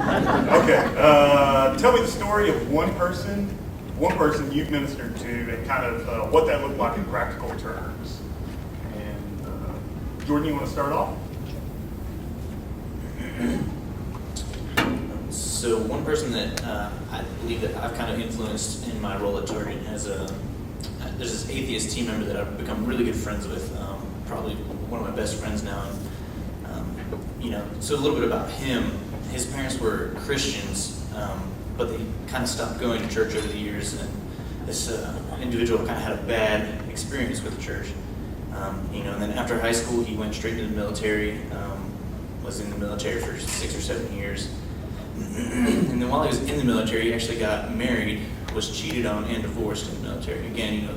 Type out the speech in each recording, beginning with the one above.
Okay, tell me the story of one person you've ministered to, and kind of what that looked like in practical terms. And Jordan, you want to start off? So one person that I believe that I've kind of influenced in my role at Target there's this atheist team member that I've become really good friends with, probably one of my best friends now. So a little bit about him. His parents were Christians, but they kind of stopped going to church over the years, and this individual kind of had a bad experience with the church. And then after high school, he went straight into the military, was in the military for 6 or 7 years. And then while he was in the military, he actually got married, was cheated on, and divorced in the military. Again,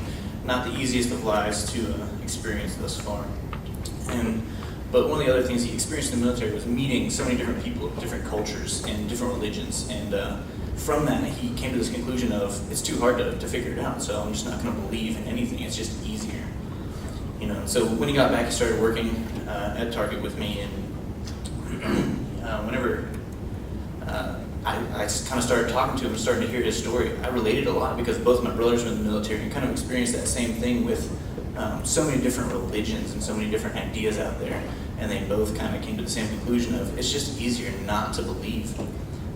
not the easiest of lives to experience thus far. But one of the other things he experienced in the military was meeting so many different people, different cultures, and different religions. And from that, he came to this conclusion of, it's too hard to figure it out, so I'm just not going to believe in anything. It's just easier. So when he got back, he started working at Target with me, and whenever I just kind of started talking to him and starting to hear his story, I related a lot because both my brothers were in the military and kind of experienced that same thing with so many different religions and so many different ideas out there, and they both kind of came to the same conclusion of, it's just easier not to believe.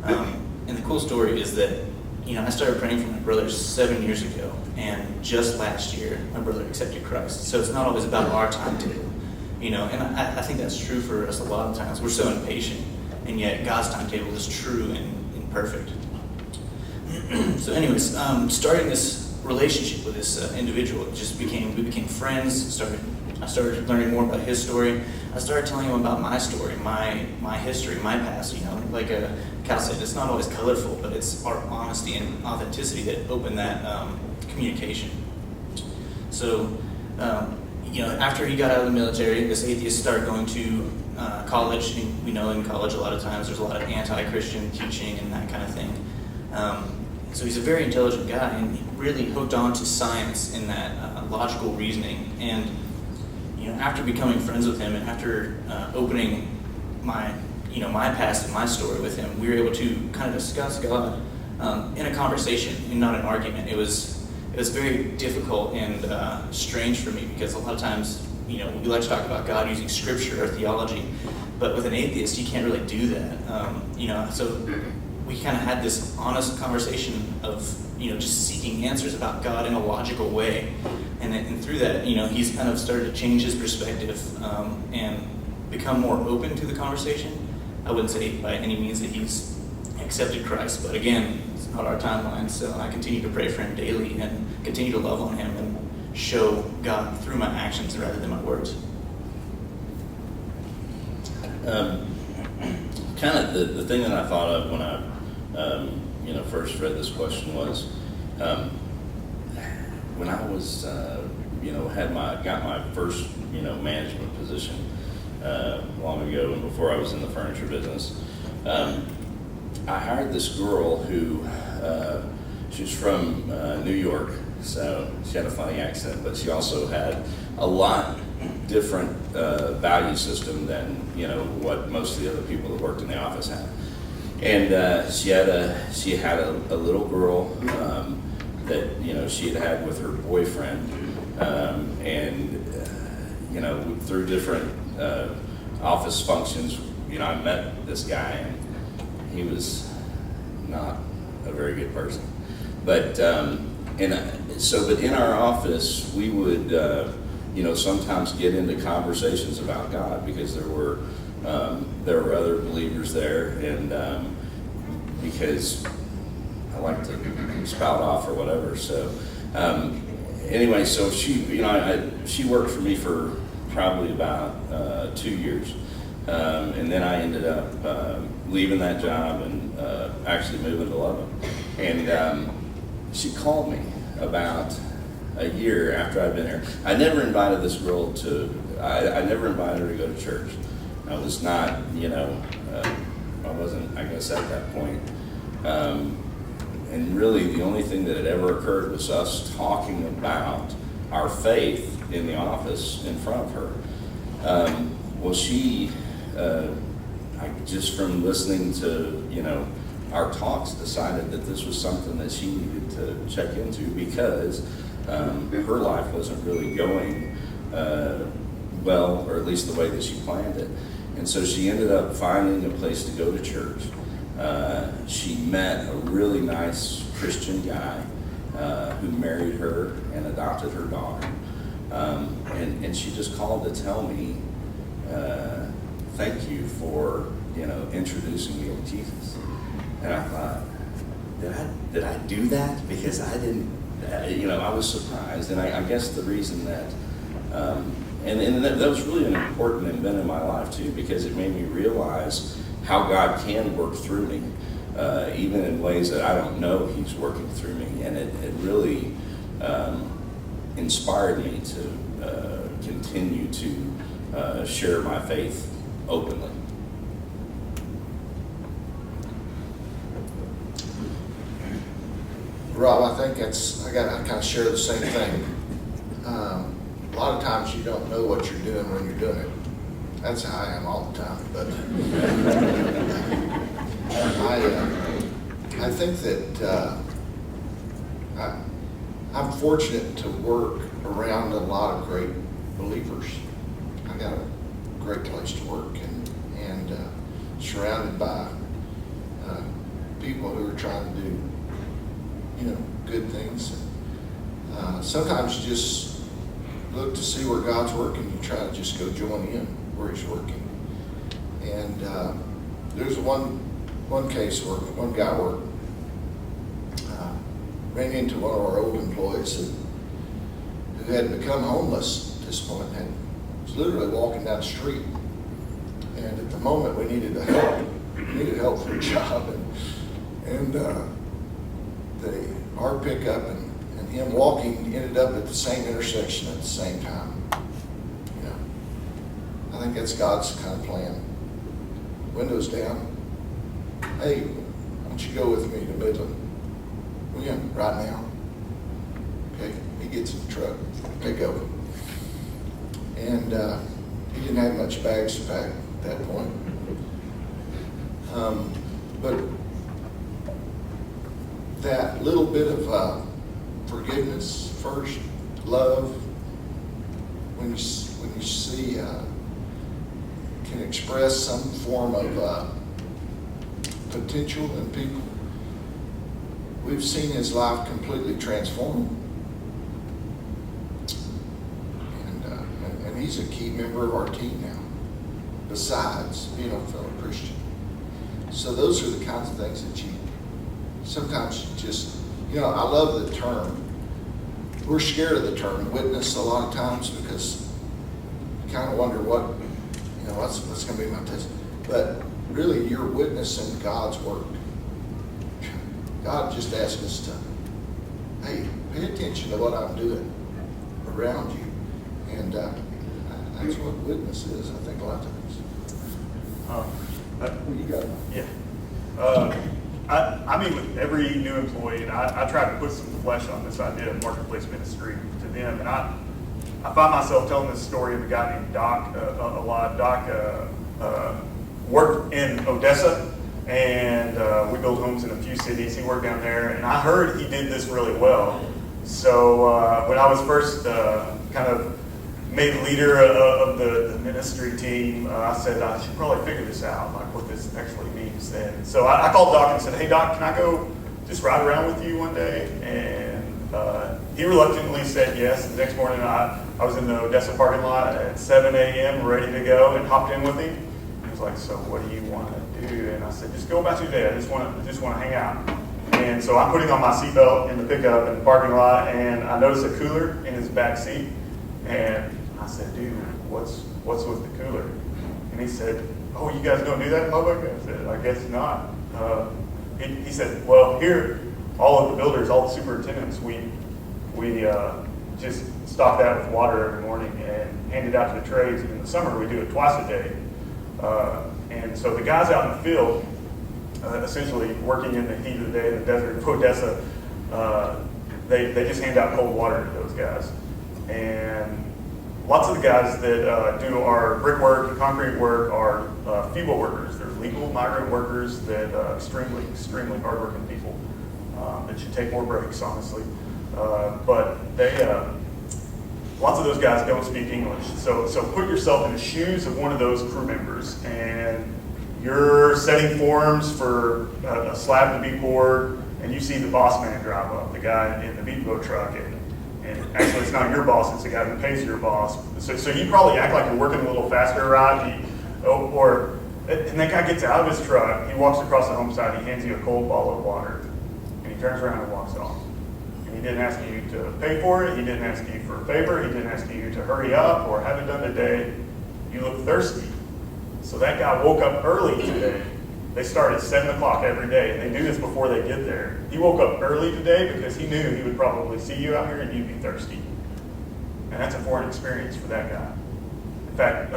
And the cool story is that, I started praying for my brothers 7 years ago, and just last year, my brother accepted Christ. So it's not always about our timetable, and I think that's true for us a lot of times. We're so impatient, and yet God's timetable is true and perfect. So anyways, starting this relationship with this individual, we became friends. I started learning more about his story. I started telling him about my story, my history, my past. Like Cal said, it's not always colorful, but it's our honesty and authenticity that opened that communication. So, after he got out of the military, this atheist started going to college. And we know in college a lot of times there's a lot of anti-Christian teaching and that kind of thing. So he's a very intelligent guy, and he really hooked on to science and that logical reasoning. And after becoming friends with him, and after opening my past and my story with him, we were able to kind of discuss God in a conversation and not an argument. It was very difficult and strange for me, because a lot of times, we like to talk about God using scripture or theology, but with an atheist, you can't really do that. So we kind of had this honest conversation of, just seeking answers about God in a logical way. And through that, he's kind of started to change his perspective and become more open to the conversation. I wouldn't say by any means that he's accepted Christ, but again, it's not our timeline, so I continue to pray for him daily and continue to love on him and show God through my actions rather than my words. Kind of the thing that I thought of when I first read this question was, when I was got my first management position long ago, and before I was in the furniture business, I hired this girl who she was from New York, so she had a funny accent, but she also had a lot different value system than what most of the other people that worked in the office had. And she had a little girl that she had with her boyfriend, and through different office functions, I met this guy, and he was not a very good person. But in our office, we would sometimes get into conversations about God, because there were other believers there, and because I like to spout off or whatever. So anyway, so she worked for me for probably about 2 years, and then I ended up leaving that job and actually moving to Lubbock. And she called me about a year after I'd been here. I never invited this girl I never invited her to go to church. I was not, I wasn't, I guess, at that point. And really the only thing that had ever occurred was us talking about our faith in the office in front of her. Well, she I just from listening to, our talks, decided that this was something that she needed to check into because her life wasn't really going well, or at least the way that she planned it. And so she ended up finding a place to go to church. She met a really nice Christian guy who married her and adopted her daughter. And she just called to tell me, thank you for, introducing me to Jesus. And I thought, did I do that? Because I didn't, I was surprised. And I guess the reason that, and that was really an important event in my life too, because it made me realize how God can work through me, even in ways that I don't know He's working through me. And it really inspired me to continue to share my faith openly. Rob, I think I kind of share the same thing. A lot of times you don't know what you're doing when you're doing it. That's how I am all the time. But I think that I'm fortunate to work around a lot of great believers. I got a great place to work and surrounded by people who are trying to do good things. Sometimes you just look to see where God's working. You try to just go join in where He's working. And there's one case where one guy ran into one of our old employees who had become homeless at this point and was literally walking down the street. And at the moment we needed help for a job, and our pickup and him walking ended up at the same intersection at the same time. I think that's God's kind of plan. Windows down. Hey, why don't you go with me to Midland? Will you, right now? Okay, he gets in the truck, pick up him. And he didn't have much bags to pack at that point. But that little bit of forgiveness first, love, when you see can express some form of potential in people, we've seen his life completely transformed. And he's a key member of our team now, besides being a fellow Christian. So those are the kinds of things that sometimes you just, I love the term. We're scared of the term witness a lot of times because you kind of wonder what's going to be my test. But really, you're witnessing God's work. God just asked us to, hey, pay attention to what I'm doing around you. And that's what witness is, I think, a lot of times. You got it. Yeah. I meet with every new employee, and I try to put some flesh on this idea of marketplace ministry to them. And I find myself telling this story of a guy named Doc a lot. Doc worked in Odessa, and we built homes in a few cities. He worked down there, and I heard he did this really well. So when I was first kind of made leader of the ministry team, I said I should probably figure this out, like what this actually means then. So I called Doc and said, hey Doc, can I go just ride around with you one day? And he reluctantly said yes. The next morning I was in the Odessa parking lot at 7 a.m. ready to go and hopped in with him. He was like, so what do you want to do? And I said, just go about your day. I just want to hang out. And so I'm putting on my seatbelt in the pickup in the parking lot, and I noticed a cooler in his back seat. And I said, dude, what's with the cooler? And he said, oh, you guys don't do that in public? I said, I guess not. He said, well, here, all of the builders, all the superintendents, we just stock that with water every morning and hand it out to the trades. And in the summer, we do it twice a day. And so the guys out in the field, essentially working in the heat of the day in the desert of Odessa, they just hand out cold water to those guys. And lots of the guys that do our brickwork and concrete work are feeble workers. They're legal migrant workers that extremely hardworking people that should take more breaks, honestly. But lots of those guys don't speak English. So put yourself in the shoes of one of those crew members, and you're setting forms for a slab to be poured, and you see the boss man drive up, the guy in the Beatbo truck, and actually it's not your boss, it's the guy who pays your boss. So you probably act like you're working a little faster, right? And that guy gets out of his truck, he walks across the home side, he hands you a cold bottle of water, and he turns around and walks off. And he didn't ask you to pay for it, he didn't ask you for a favor, he didn't ask you to hurry up or have it done today. You look thirsty. So that guy woke up early today. They start at 7 o'clock every day, and they do this before they get there. He woke up early today because he knew he would probably see you out here and you'd be thirsty. And that's a foreign experience for that guy. In fact,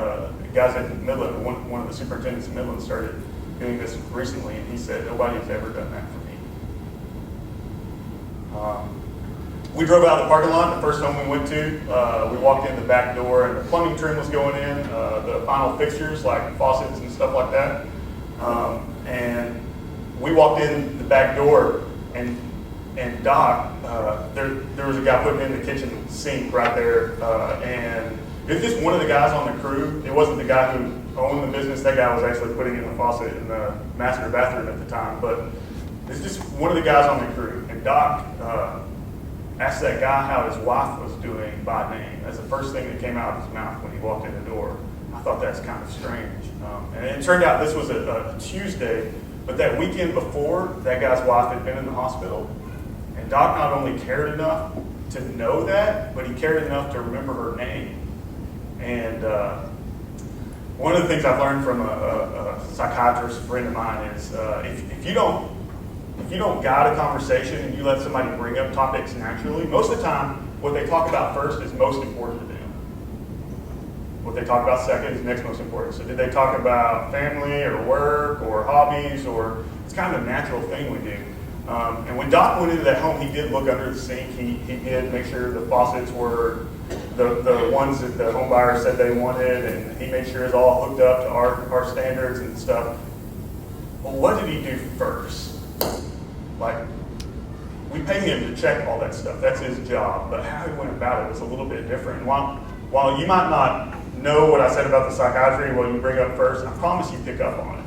guys at Midland, one of the superintendents in Midland started doing this recently, and he said, nobody's ever done that for me. We drove out of the parking lot, the first home we went to. We walked in the back door, and the plumbing trim was going in, the final fixtures like faucets and stuff like that. And we walked in the back door, and Doc, there was a guy putting in the kitchen sink right there, and it was just one of the guys on the crew. It wasn't the guy who owned the business. That guy was actually putting in the faucet in the master bathroom at the time, but it's just one of the guys on the crew. And Doc asked that guy how his wife was doing by name. That's the first thing that came out of his mouth when he walked in the door. I thought that's kind of strange. And it turned out this was a Tuesday, but that weekend before, that guy's wife had been in the hospital. And Doc not only cared enough to know that, but he cared enough to remember her name. And one of the things I've learned from a psychiatrist friend of mine is if you don't guide a conversation and you let somebody bring up topics naturally, most of the time what they talk about first is most important to them. What they talk about second is next most important. So did they talk about family or work or hobbies, or it's kind of a natural thing we do. And when Doc went into that home, he did look under the sink. He did make sure the faucets were the ones that the home buyer said they wanted, and he made sure it's all hooked up to our standards and stuff. Well, what did he do first? Like, we pay him to check all that stuff. That's his job. But how he went about it was a little bit different. And while you might not know what I said about the psychiatry, what you bring up first, I promise you pick up on it.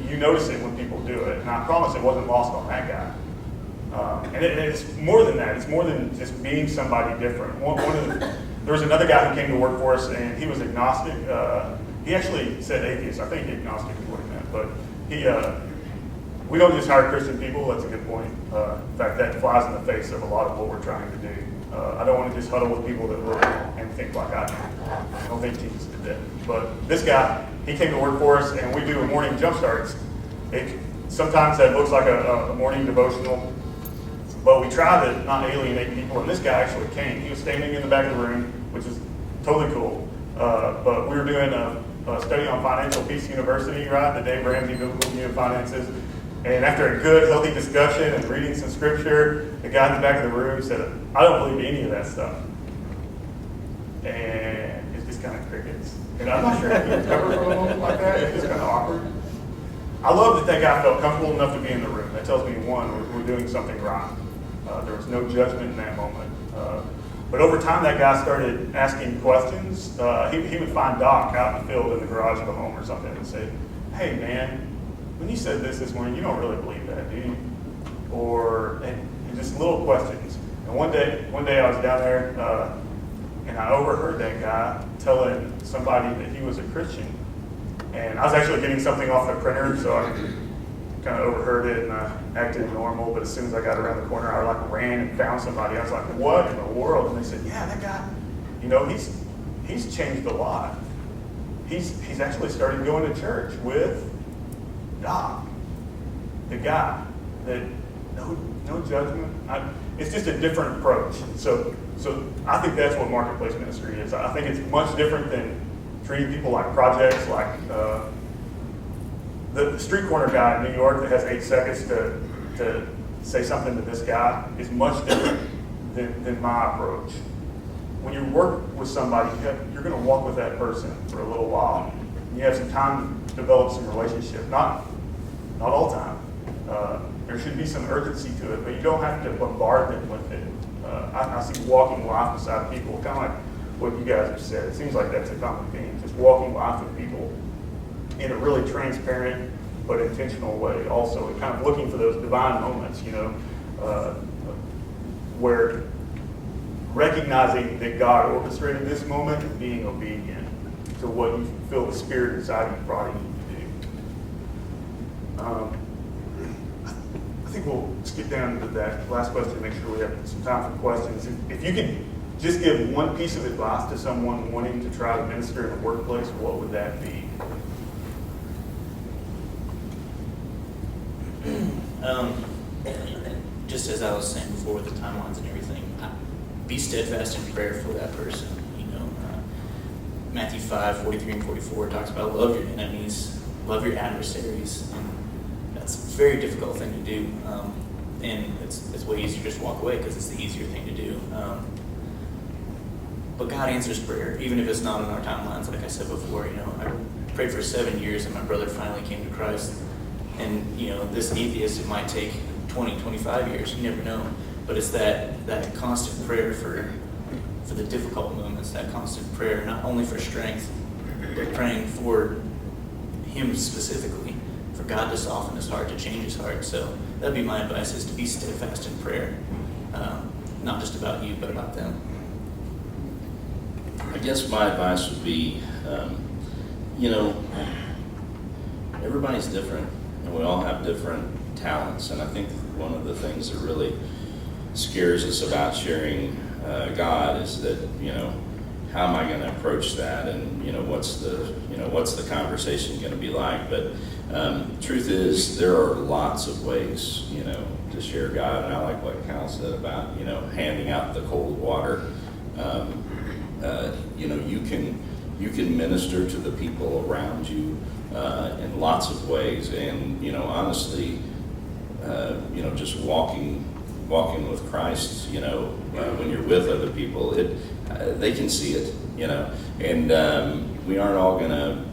You notice it when people do it, and I promise it wasn't lost on that guy. And it's more than that. It's more than just being somebody different. There was another guy who came to work for us, and he was agnostic. He actually said atheist. I think agnostic is what he meant. But we don't just hire Christian people. That's a good point. In fact, that flies in the face of a lot of what we're trying to do. I don't want to just huddle with people that look and think like I do. I don't think teens did that. But this guy, he came to work for us, and we do a morning jump starts. Sometimes that looks like a morning devotional, but we try to not alienate people. And this guy actually came. He was standing in the back of the room, which is totally cool. But we were doing a study on Financial Peace University, right? The Dave Ramsey Biblical View of Finances. And after a good, healthy discussion and reading some scripture, the guy in the back of the room said, I don't believe any of that stuff. And it's just kind of crickets. And I'm not sure how you recover from a moment like that. It's just kind of awkward. I love that guy felt comfortable enough to be in the room. That tells me, one, we're doing something right. There was no judgment in that moment. But over time, that guy started asking questions. He would find Doc out in the field in the garage of a home or something and say, hey, man, when you said this morning, you don't really believe that, do you? And just little questions. And one day I was down there, and I overheard that guy telling somebody that he was a Christian. And I was actually getting something off the printer, so I kind of overheard it, and I acted normal. But as soon as I got around the corner, I ran and found somebody. I was like, what in the world? And they said, yeah, that guy, he's changed a lot. He's actually started going to church with Doc, the guy that no judgment. It's just a different approach. So I think that's what marketplace ministry is. I think it's much different than treating people like projects, like the street corner guy in New York that has 8 seconds to say something to this guy is much different than my approach. When you work with somebody, you're going to walk with that person for a little while. You have some time develop some relationship. Not all the time. There should be some urgency to it, but you don't have to bombard them with it. I see walking life beside people, kind of like what you guys have said. It seems like that's a common theme, just walking life with people in a really transparent but intentional way also, and kind of looking for those divine moments, where recognizing that God orchestrated this moment and being obedient to what you feel the Spirit inside you brought you to do. I think we'll skip down to that last question, make sure we have some time for questions. If you could just give one piece of advice to someone wanting to try to minister in the workplace, what would that be? Just as I was saying before with the timelines and everything, be steadfast in prayer for that person. Matthew 5:43 and 44 talks about love your enemies, love your adversaries. And that's a very difficult thing to do. And it's way easier to just walk away because it's the easier thing to do. But God answers prayer, even if it's not in our timelines. Like I said before, I prayed for 7 years and my brother finally came to Christ. And, this atheist, it might take 20, 25 years. You never know. But it's that constant prayer for the difficult moments, that constant prayer, not only for strength, but praying for him specifically, for God to soften his heart, to change his heart. So that'd be my advice, is to be steadfast in prayer. Not just about you, but about them. I guess my advice would be, everybody's different, and we all have different talents. And I think one of the things that really scares us about sharing God is that, how am I going to approach that, and what's the conversation going to be like? But truth is, there are lots of ways, to share God, and I like what Cal said about handing out the cold water. You can minister to the people around you in lots of ways, and honestly, just walking with Christ, when you're with other people, they can see it, and we aren't all gonna,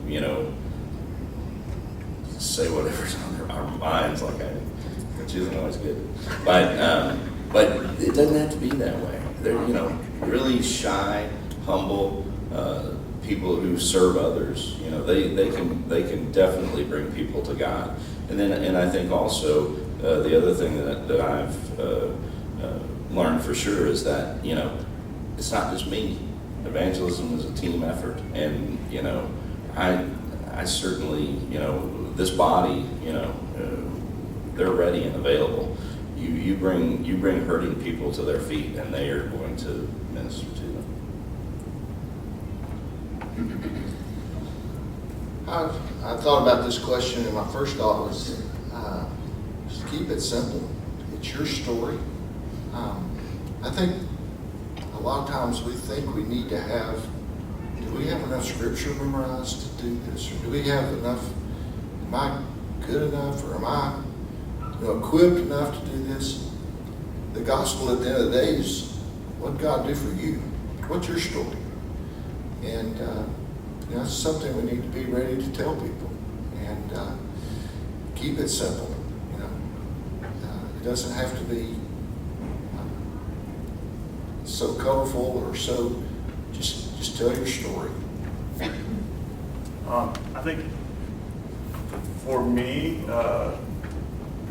say whatever's on our minds, which isn't always good, but it doesn't have to be that way. They're, really shy, humble people who serve others. They can definitely bring people to God. And I think also the other thing that I've learned for sure is that it's not just me. Evangelism is a team effort, and I certainly this body they're ready and available. You bring hurting people to their feet, and they are going to minister to them. I thought about this question, and my first thought was just keep it simple. It's your story. I think a lot of times we think we need to have, do we have enough scripture memorized to do this? Or do we have enough, am I good enough, or am I equipped enough to do this? The gospel at the end of the day is, what did God do for you? What's your story? And that's something we need to be ready to tell people, and keep it simple. It doesn't have to be so colorful or so. Just tell your story. I think for me,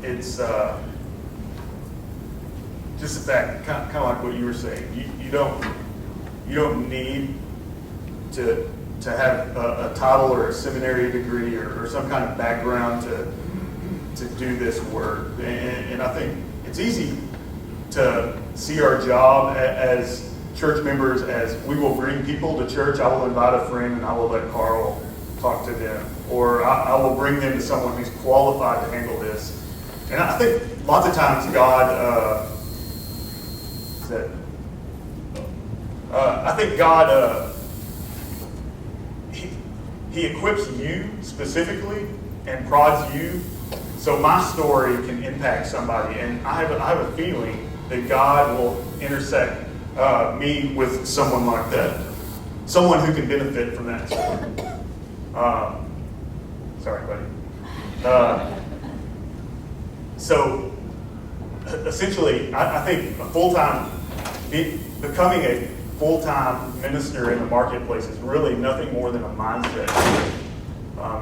it's just the fact, kind of like what you were saying. You don't need to have a title or a seminary degree or some kind of background to do this work. And I think it's easy to see our job as church members as we will bring people to church. I will invite a friend and I will let Carl talk to them, or I will bring them to someone who's qualified to handle this. And I think lots of times God, I think God, He equips you specifically and prods you so my story can impact somebody. And I have a feeling that God will intersect me with someone like that, someone who can benefit from that story. Sorry, buddy. So essentially, I think becoming a full-time minister in the marketplace is really nothing more than a mindset.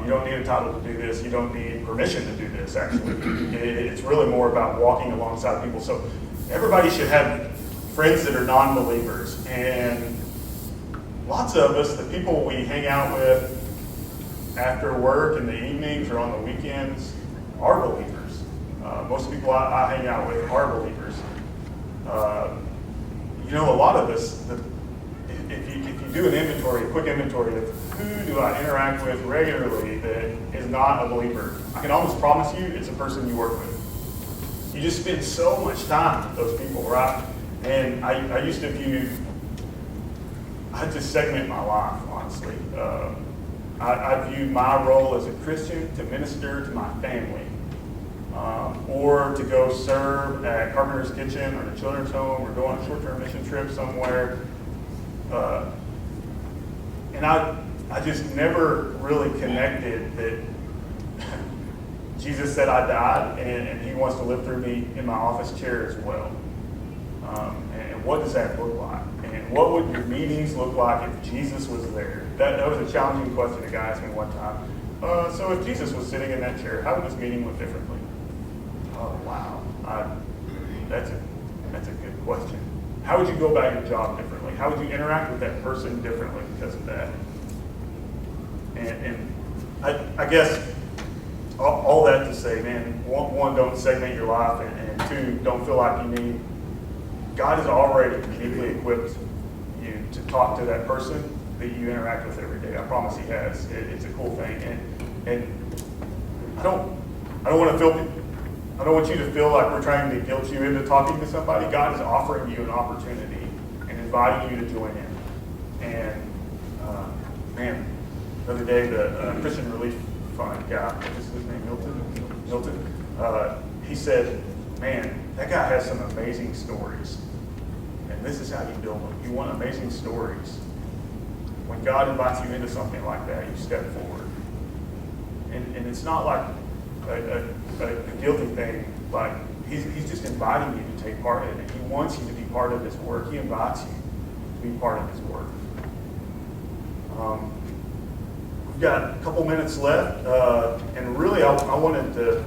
You don't need a title to do this. You don't need permission to do this, actually. It's really more about walking alongside people. So everybody should have friends that are non-believers. And lots of us, the people we hang out with after work in the evenings or on the weekends, are believers. Most people I hang out with are believers. A lot of us, if you do an inventory, a quick inventory of who do I interact with regularly that is not a believer, I can almost promise you it's a person you work with. You just spend so much time with those people, right? And I used to I just segment my life, honestly. I viewed my role as a Christian to minister to my family, or to go serve at Carpenter's Kitchen or the Children's Home or go on a short-term mission trip somewhere. And I just never really connected that Jesus said I died and he wants to live through me in my office chair as well. And what does that look like? And what would your meetings look like if Jesus was there? That was a challenging question a guy asked me one time. So if Jesus was sitting in that chair, how would this meeting look differently? Oh, wow. That's a good question. How would you go about your job differently? How would you interact with that person differently because of that? And I guess all that to say, man, one, don't segment your life, and two, don't feel like you need. God has already uniquely equipped you to talk to that person that you interact with every day. I promise He has. It's a cool thing, and I don't want you to feel like we're trying to guilt you into talking to somebody. God is offering you an opportunity and inviting you to join in. And man, the other day the Christian Relief Fund guy, what is his name, Milton. He said, "Man, that guy has some amazing stories, and this is how you build them. You want amazing stories. When God invites you into something like that, you step forward, and it's not like a guilty thing. Like he's just inviting you to take part in it. He wants you to be part of His work. He invites you to be part of His work." We've got a couple minutes left, and really I wanted to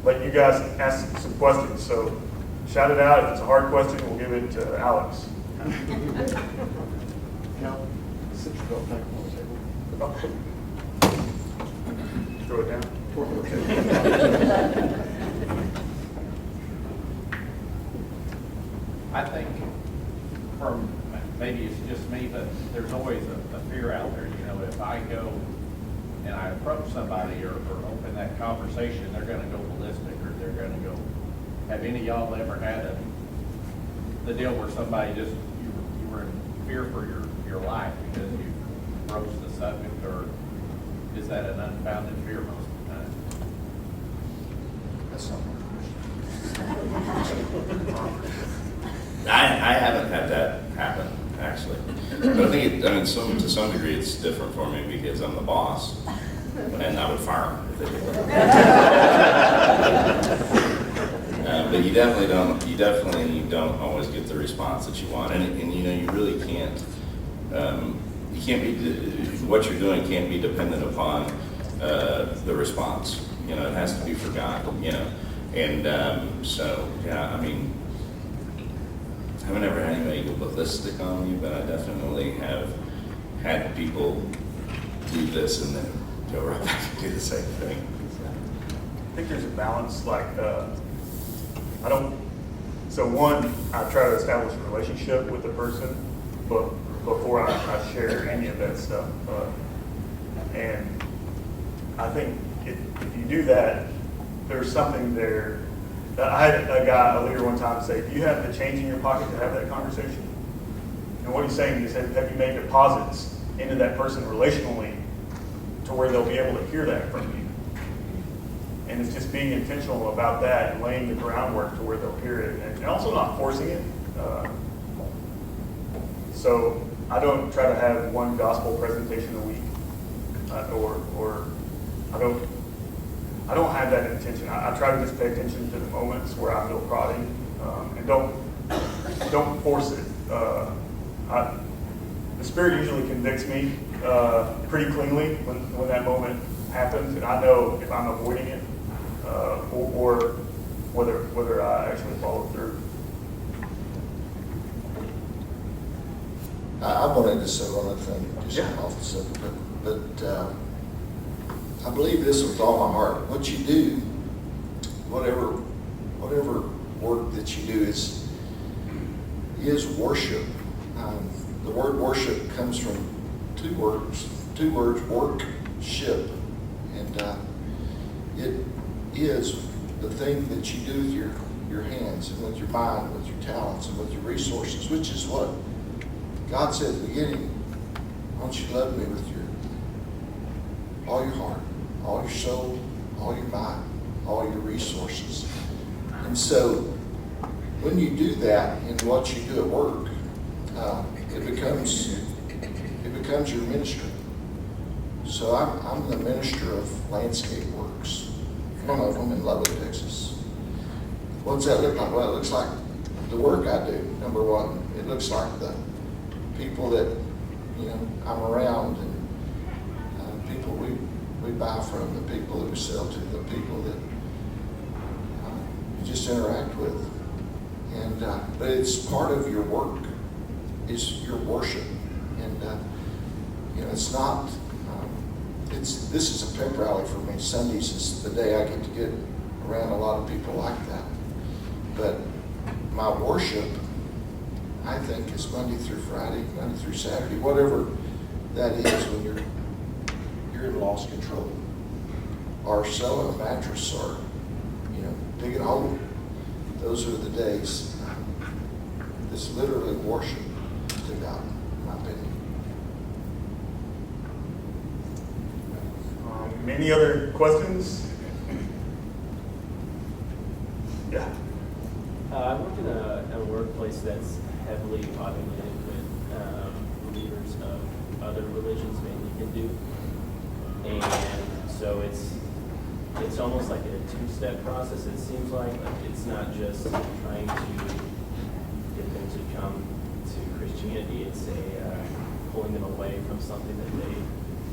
let you guys ask some questions. So shout it out. If it's a hard question, we'll give it to Alex. Cal, sit your belt back on the table. Throw it down. I think maybe it's just me, but there's always a fear out there. If I go and I approach somebody or open that conversation, they're going to go ballistic, or they're going to go. Have any of y'all ever had the deal where somebody just you were in fear for your life because you broached the subject, or is that an unfounded fear most of the time? That's not I haven't had that happen, actually. But I think, to some degree, it's different for me because I'm the boss, and I would fire them if they did that. But you definitely don't always get the response that you want, and you really can't. You can't be what you're doing can't be dependent upon the response. It has to be for God. And so yeah, I haven't ever had anybody go ballistic on me, but I definitely have had people do this and then go right back and do the same thing. I think there's a balance. So one, I try to establish a relationship with the person, but before I share any of that stuff. And I think if you do that, there's something there. I had a leader one time say, "Do you have the change in your pocket to have that conversation?" And what he's saying is, have you made deposits into that person relationally to where they'll be able to hear that from you? And it's just being intentional about that and laying the groundwork to where they'll hear it, and also not forcing it. So I don't try to have one gospel presentation a week, or I don't I don't have that intention. I try to just pay attention to the moments where I feel prodding, and don't force it. The Spirit usually convicts me pretty cleanly when that moment happens, and I know if I'm avoiding it or whether I actually follow through. I wanted to say one other thing, just Yeah. off the subject, but I believe this with all my heart. What you do, whatever work that you do is worship. The word worship comes from two words, work, ship, and it is the thing that you do with your hands and with your mind, with your talents and with your resources, which is what God said at the beginning. I want you to love me with all your heart, all your soul, all your mind, all your resources. And so when you do that in what you do at work, it becomes your ministry. So I'm the minister of Landscape Works, one of them in Lubbock, Texas. What's that look like? Well, it looks like the work I do, number one. It looks like the people that I'm around, and people we buy from, the people that we sell to, the people that you just interact with. And but it's part of your work, is your worship, and it's not. This is a pep rally for me. Sundays is the day I get to get around a lot of people like that. But my worship, I think, is Monday through Friday, Monday through Saturday, whatever that is when you're in lost control, or selling a mattress, or digging a hole. Those are the days. It's literally worship to God, in my opinion. Any other questions? Yeah. I work in a workplace that's heavily populated with believers of other religions, mainly Hindu, and so it's almost like a two-step process. It seems like it's not just trying to get them to come to Christianity. It's pulling them away from something that they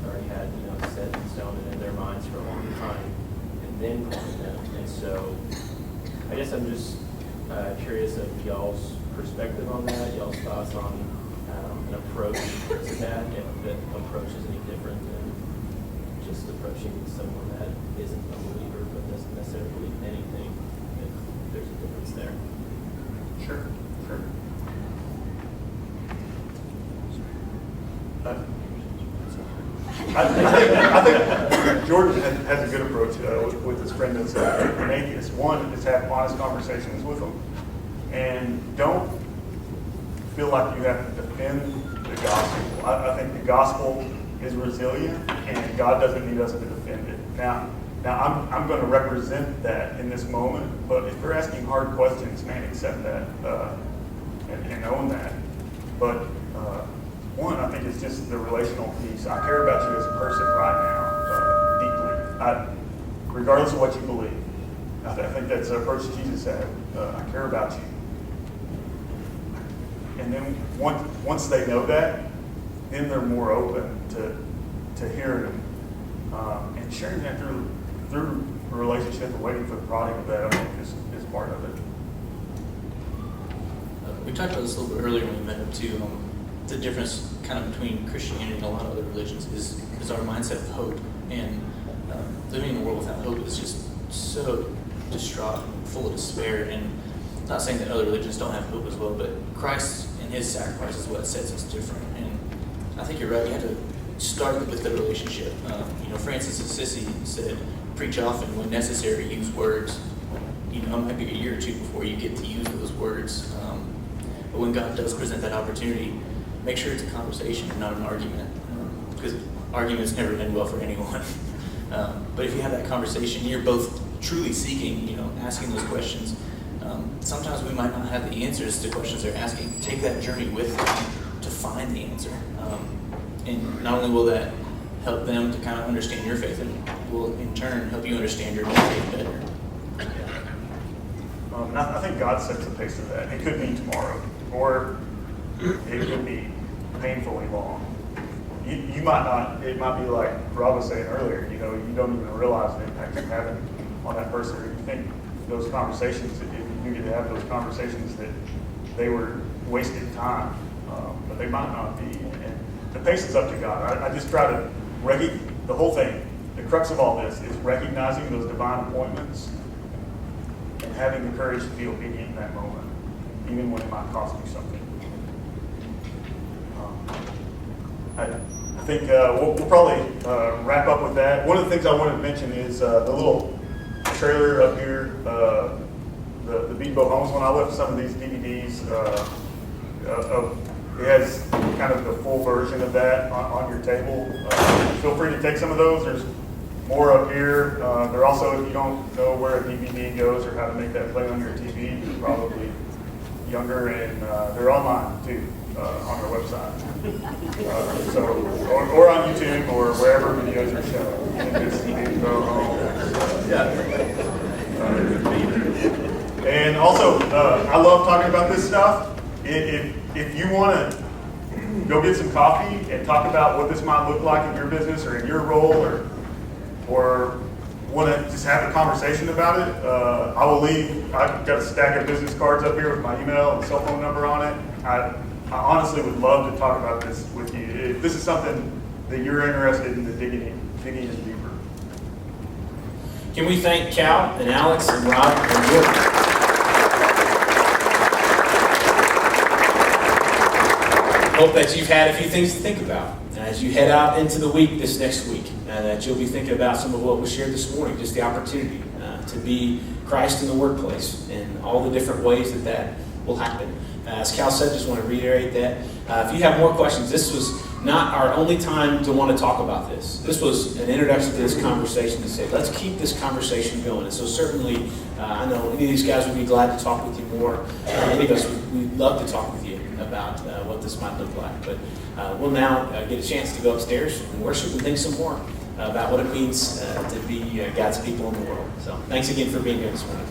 already had set in stone and in their minds for a long time, and then calling them. And so I guess I'm just curious of y'all's perspective on that, y'all's thoughts on an approach to that, if that approach is any different than just approaching someone that isn't a believer but doesn't necessarily believe in anything, if there's a difference there. Sure. I think Jordan has a good approach with his friend that's an atheist. One is have honest conversations with them, and don't feel like you have to defend the gospel. I think the gospel is resilient, and God doesn't need us to defend it. Now I'm going to represent that in this moment, but if you're asking hard questions, man, accept that and own that. But one, I think it's just the relational piece. I care about you as a person right now, deeply. Regardless of what you believe. I think that's the approach Jesus had. I care about you. And then once they know that, then they're more open to hearing them. And sharing that through a relationship and waiting for the product of that, I think, is part of it. We talked about this a little bit earlier when we met up too. The difference kind of between Christianity and a lot of other religions is our mindset of hope. And living in a world without hope is just so distraught and full of despair. And I'm not saying that other religions don't have hope as well, but Christ and his sacrifice is what sets us different. And I think you're right. You have to start with the relationship. Francis of Assisi said, preach often, when necessary, use words. It might be a year or two before you get to use those words. But when God does present that opportunity, make sure it's a conversation and not an argument, because arguments never end well for anyone. But if you have that conversation, you're both truly seeking, asking those questions. Sometimes we might not have the answers to questions they're asking. Take that journey with them to find the answer. And not only will that help them to kind of understand your faith and will in turn help you understand your faith better. And I think God sets the pace of that. It could be tomorrow, or it could be painfully long. You might not, it might be like Rob was saying earlier, you know, you don't even realize the impact you're having on that person, or you think those conversations, if you get to have those conversations, that they were wasted time, but they might not be. And the pace is up to God. I just try to, the whole thing, the crux of all this is recognizing those divine appointments and having the courage to be obedient in that moment, even when it might cost you something. I think we'll probably wrap up with that. One of the things I wanted to mention is the little trailer up here, the Beatbo Homes. When I left some of these DVDs, it has kind of the full version of that on your table. Feel free to take some of those. There's more up here. They're also, if you don't know where a DVD goes or how to make that play on your TV, you're probably younger, and they're online too, on our website. Or on YouTube or wherever videos are shown. And also, I love talking about this stuff. If you want to go get some coffee and talk about what this might look like in your business or in your role, or want to just have a conversation about it, I will leave. I've got a stack of business cards up here with my email and cell phone number on it. I honestly would love to talk about this with you. If this is something that you're interested in digging in deeper. Can we thank Cal and Alex and Rob and Jordan? Hope that you've had a few things to think about as you head out into the week this next week, that you'll be thinking about some of what was shared this morning, just the opportunity to be Christ in the workplace and all the different ways that will happen. As Cal said, just want to reiterate that. If you have more questions, this was not our only time to want to talk about this. This was an introduction to this conversation to say, let's keep this conversation going. And so certainly, I know any of these guys would be glad to talk with you more. Any of us, we'd love to talk with you about what this might look like. But we'll now get a chance to go upstairs and worship and think some more about what it means to be God's people in the world. So thanks again for being here this morning.